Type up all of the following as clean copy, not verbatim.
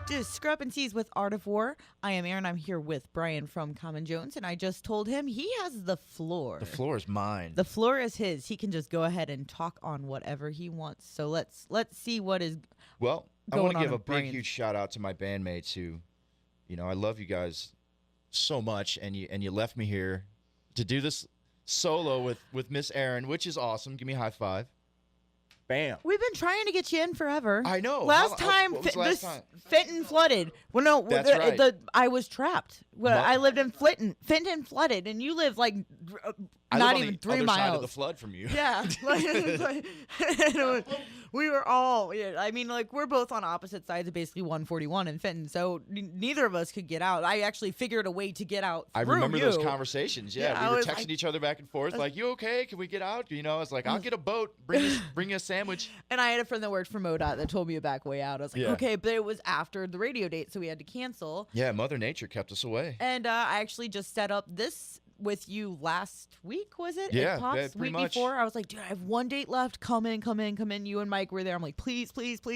Discrepancies with Art of War. I am Erin. I'm here with Brian from Common Jones, and I just told him he has the floor. The floor is mine. The floor is his. He can just go ahead and talk on whatever he wants. So let's see what is. Well, I going want to on give in a big, Brian's- huge shout out to my bandmates who, I love you guys so much, and you left me here to do this solo with Miss Erin, which is awesome. Give me a high five. Bam. We've been trying to get you in forever. I know. Last time, what was last time? Fenton flooded. Well, no, That's right. I was trapped. Well, I lived in Fenton flooded, and you live like not even 3 I live on the other side miles. of the flood from you. Yeah, we were all. Yeah, I mean, like we're both on opposite sides of basically 141 in Fenton, so neither of us could get out. I actually figured a way to get out. I through remember you. those conversations. Yeah, I we were was texting like- each other back and forth, like, "You okay? Can we get out?" I was like, "I'll get a boat. Bring a sandwich." And I had a friend that worked for MoDOT that told me to back way out. I was like, Yeah. okay, but it was after the radio date, so we had to cancel. Yeah, Mother Nature kept us away. And I actually just set up this with you last week, was it? Yeah, At Pops, yeah, pretty week much. before. I was like, dude, I have one date left. Come in. You and Mike were there. I'm like, please.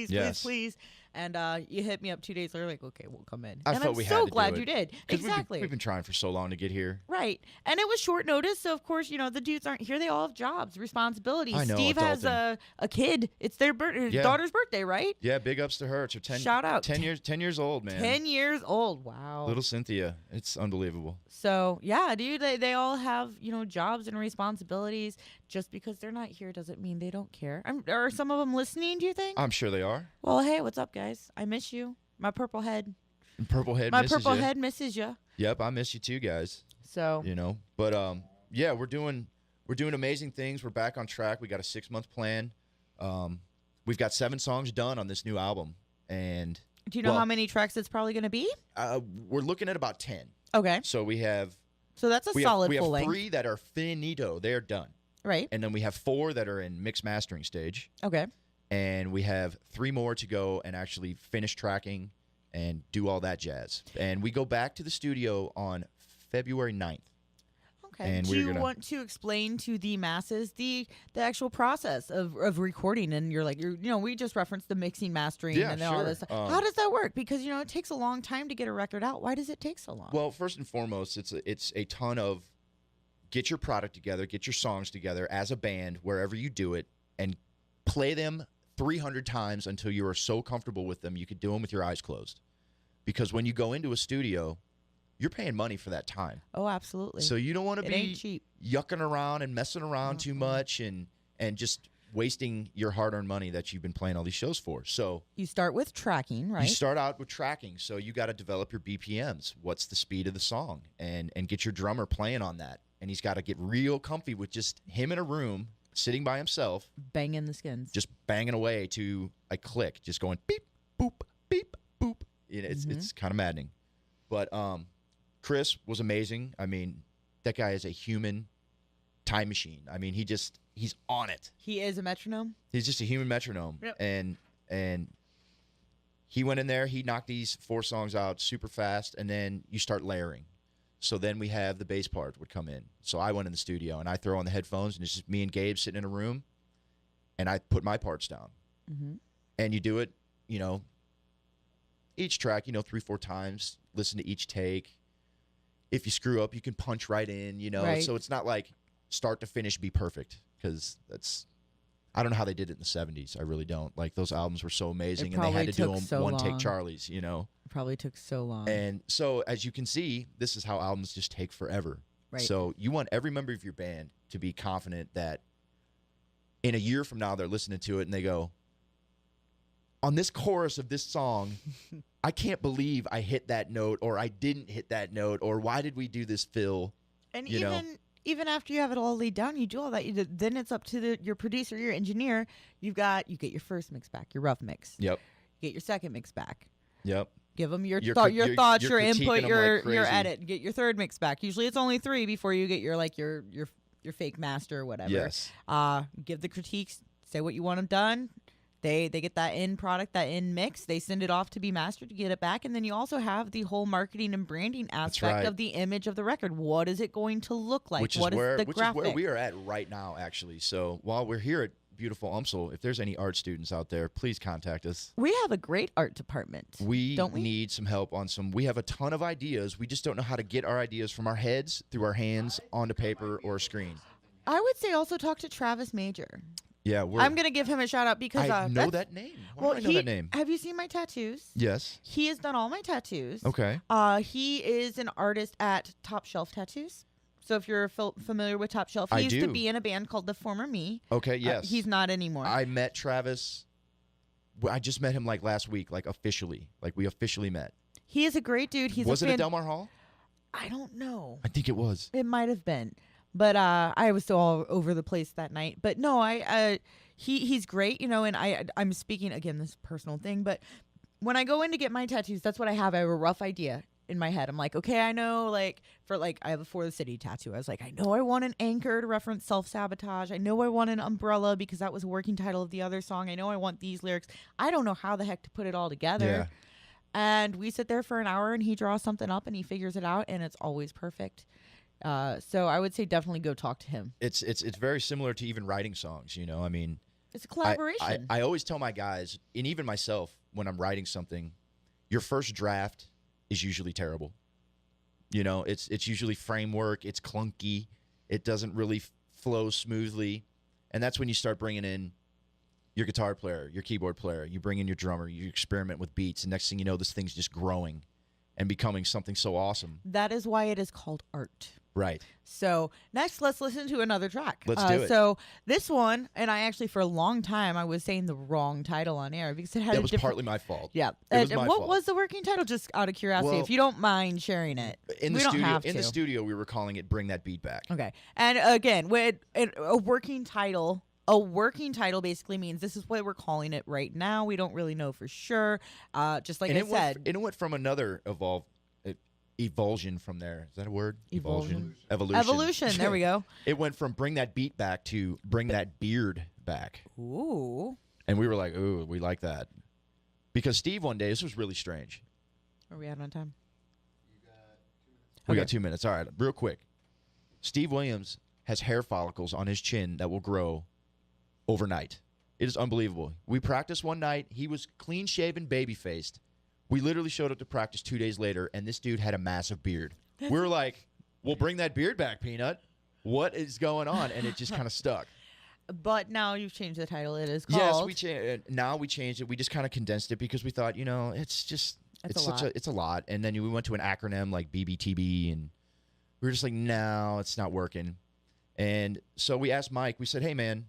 Yes. And you hit me up 2 days later, like, okay, we'll come in. I and felt I'm we so had to glad do you it. did. 'Cause Exactly. We've been trying for so long to get here. Right. And it was short notice, so of course, the dudes aren't here. They all have jobs, responsibilities. I know, Steve has adulting. a kid. It's their Yeah. daughter's birthday, right? Yeah, big ups to her. It's her 10, Shout out. 10 years old, man. 10 years old. Wow. Little Cynthia. It's unbelievable. So, yeah, dude, they all have, jobs and responsibilities. Just because they're not here doesn't mean they don't care. Are some of them listening, do you think? I'm sure they are. Well, hey, what's up, guys? I miss you. My purple head. And Purple Head My misses purple you. head misses you. Yep, I miss you too, guys. So, But yeah, we're doing amazing things. We're back on track. We got a 6-month plan. We've got 7 songs done on this new album, and do you know how many tracks it's probably going to be? we're looking at about 10. Okay. So we have So that's a solid we have full length. 3 that are finito. They are done, Right. and then we have 4 that are in mix mastering stage. Okay. And we have 3 more to go and actually finish tracking and do all that jazz. And we go back to the studio on February 9th. Okay. And Do we're you gonna- want to explain to the masses the actual process of recording? And we just referenced the mixing, mastering, Yeah, and then all sure. this stuff. How does that work? Because it takes a long time to get a record out. Why does it take so long? Well, first and foremost, it's a ton of get your product together, get your songs together as a band, wherever you do it, and play them 300 times until you are so comfortable with them you could do them with your eyes closed. Because when you go into a studio, you're paying money for that time. Oh, absolutely. So you don't want to It be ain't cheap. yucking around and messing around too much and just wasting your hard-earned money that you've been playing all these shows for. So You start with tracking, right? you start out with tracking. So you got to develop your BPMs. What's the speed of the song? And get your drummer playing on that. And he's got to get real comfy with just him in a room, sitting by himself, Banging the skins. just banging away to a click, just going beep, boop, beep, boop. It's kind of maddening. But Chris was amazing. I mean, that guy is a human time machine. I mean, he's on it. He is a metronome. He's just a human metronome. Yep. And he went in there, he knocked these 4 songs out super fast, and then you start layering. So then we have the bass part would come in. So I went in the studio, and I throw on the headphones, and it's just me and Gabe sitting in a room, and I put my parts down. Mm-hmm. And you do it, each track, 3-4 times, listen to each take. If you screw up, you can punch right in, Right. So it's not like start to finish be perfect, because I don't know how they did it in the 70s. I really don't. Like, those albums were so amazing, and they had to do them so one-take long. Charlies, It probably took so long. And so, as you can see, this is how albums just take forever. Right. So you want every member of your band to be confident that in a year from now, they're listening to it, and they go, on this chorus of this song, I can't believe I hit that note, or I didn't hit that note, or why did we do this fill? And you know? even after you have it all laid down, you do all that. Then it's up to your producer, your engineer. You get your first mix back, your rough mix. Yep. You get your second mix back. Yep. Give them your You're thoughts, you're your critiquing input, them your like crazy. edit. Get your third mix back. Usually it's only 3 before you get your fake master or whatever. Yes. Give the critiques. Say what you want them done. They get that end product, that end mix. They send it off to be mastered to get it back. And then you also have the whole marketing and branding aspect right. of the image of the record. What is it going to look like? Which is what where is the which graphic? is where we are at right now, actually. So while we're here at beautiful UMSL, if there's any art students out there, please contact us. We have a great art department. Don't we need some help on some. We have a ton of ideas. We just don't know how to get our ideas from our heads through our hands onto paper or a screen. I would say also talk to Travis Major. Yeah, I'm going to give him a shout out because I know that name. Why do I know that name? Have you seen my tattoos? Yes. He has done all my tattoos. Okay. He is an artist at Top Shelf Tattoos. So if you're familiar with Top Shelf, he used to be in a band called The Former Me. Okay, yes. He's not anymore. I met Travis. I just met him like last week, like officially. Like we officially met. He is a great dude. Was it at Del Mar Hall? I don't know. I think it was. It might have been. But I was all over the place that night. But no, he's great, you know, and I'm speaking, again, this personal thing, but when I go in to get my tattoos, that's what I have. I have a rough idea in my head. I'm like, okay, I know, like, I have a For the City tattoo. I was like, I know I want an anchor to reference self-sabotage. I know I want an umbrella because that was a working title of the other song. I know I want these lyrics. I don't know how the heck to put it all together. Yeah. And we sit there for an hour and he draws something up and he figures it out and it's always perfect. So I would say definitely go talk to him. It's very similar to even writing songs, you know. I mean, it's a collaboration. I always tell my guys, and even myself, when I'm writing something, your first draft is usually terrible. You know, it's usually framework, it's clunky, it doesn't really flow smoothly, and that's when you start bringing in your guitar player, your keyboard player, you bring in your drummer, you experiment with beats, and next thing you know, this thing's just growing and becoming something so awesome. That is why it is called art. Right. So next, let's listen to another track. Let's do it. So this one, and I actually for a long time I was saying the wrong title on air because it had that was partly my fault. Yeah. It was my what fault. was the working title? Just out of curiosity, if you don't mind sharing it. In the we studio, don't have to. in the studio, we were calling it "Bring That Beat Back." Okay. And again, with a working title. A working title basically means this is what we're calling it right now. We don't really know for sure. Just like I said, it went from another evulsion from there. Is that a word? Evolution. Evolution. There we go. It went from "Bring That Beat Back" to "Bring That Beard Back." Ooh. And we were like, ooh, we like that. Because Steve one day, this was really strange. Are we out on time? We got 2 minutes. All right, real quick. Steve Williams has hair follicles on his chin that will grow overnight. It is unbelievable. We practiced one night. He was clean-shaven, baby-faced. We literally showed up to practice 2 days later, and this dude had a massive beard. We were like, well, bring that beard back, Peanut. What is going on? And it just kind of stuck. But now you've changed the title. It is called... Yes, now we changed it. We just kind of condensed it because we thought, you know, it's a lot. And then we went to an acronym like BBTB, and we were just like, no, it's not working. And so we asked Mike, we said, hey, man,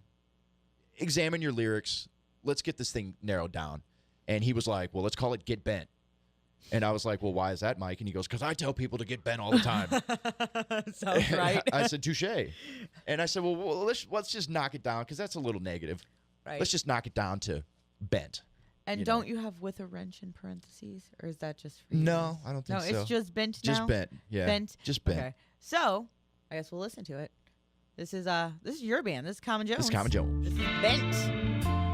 examine your lyrics. Let's get this thing narrowed down. And he was like, well, let's call it Get Bent. And I was like, well, why is that, Mike? And he goes, because I tell people to get bent all the time. Sounds right. I said, touche. And I said, well let's just knock it down because that's a little negative. Right. Let's just knock it down to bent. And don't you have with a wrench in parentheses? Or is that just for you? No, I don't think so. No, it's just bent now? Just bent, yeah. Bent? Just bent. Okay. So, I guess we'll listen to it. This is your band. This is Common Jones. This is Common Jones. This is Bent.